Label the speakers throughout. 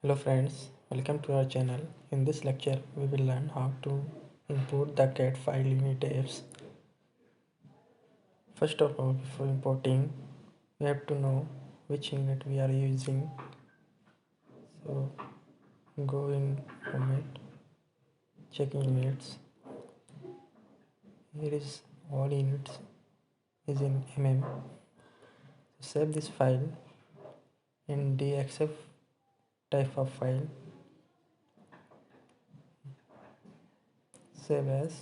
Speaker 1: Hello friends, welcome to our channel. In this lecture, we will learn how to import the CAD file in ETABS. First of all, before importing, we have to know which unit we are using. So go in format, check units. Here is all units is in mm. Save this file in DXF type of file. Save as.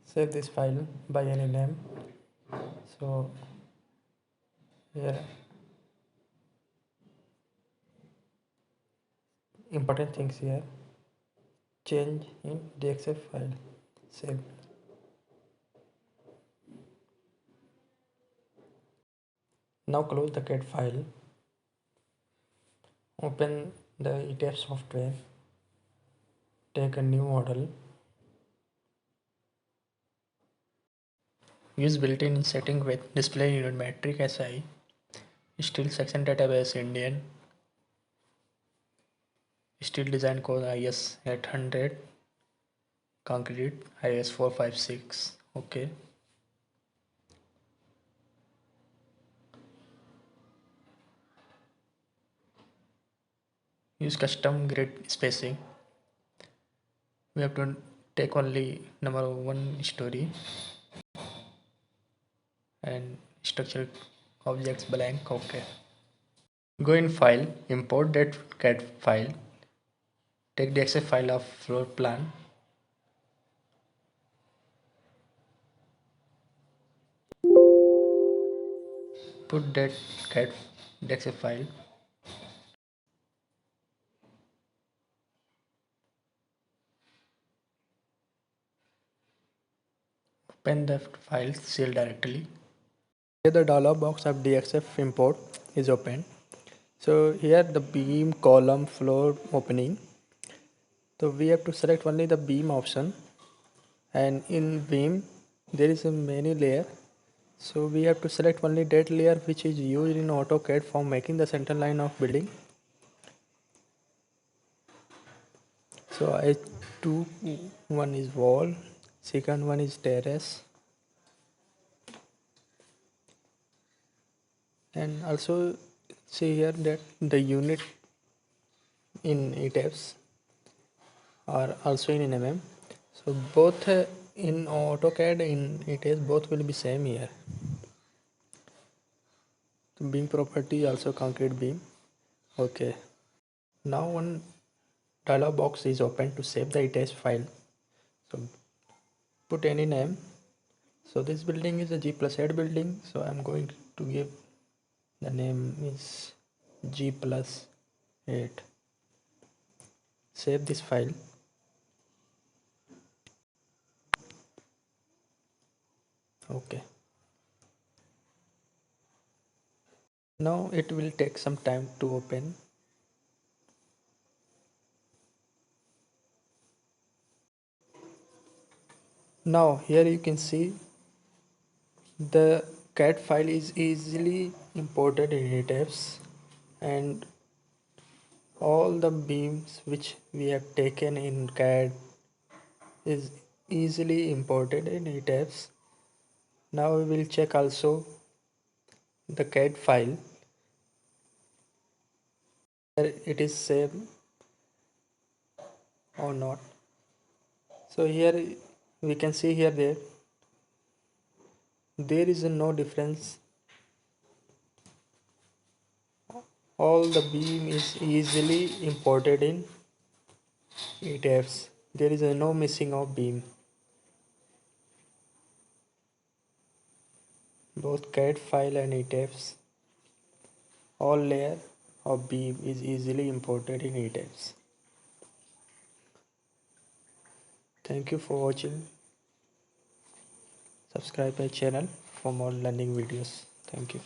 Speaker 1: Save this file by any name. So here important things here, change in DXF file, save. Now close the CAD file, open the ETABS software, take a new model, use built-in setting with display unit metric SI, steel section database Indian, steel design code IS 800, concrete IS 456. Okay. Use custom grid spacing. We have to take only number one story and structure objects blank. Okay. Go in file, import that CAD file, take the XF file of floor plan, put that CAD XF file, open the file, save directly. Here the dialog box of DXF import is open. So here the beam, column, floor opening. So we have to select only the beam option, and in beam there is a many layer. So we have to select only that layer which is used in AutoCAD for making the center line of building. So I two, one is wall, second one is terrace, and also see here that the unit in ETABS are also in mm. So both in AutoCAD in ETABS both will be same here. So beam property also concrete beam. Okay. Now one dialog box is open to save the ETABS file. So put any name. So this building is a G+8 building. So I'm going to give the name is G+8. Save this file. Okay. Now it will take some time to open. Now here you can see the CAD file is easily imported in ETABS, and all the beams which we have taken in CAD is easily imported in ETABS. Now we will check also the CAD file. Whether it is same or not. So here we can see here that there is no difference. All the beam is easily imported in ETABS. There is no missing of beam. Both CAD file and ETABS, all layer of beam is easily imported in ETABS. Thank you for watching. Subscribe my channel for more learning videos. Thank you.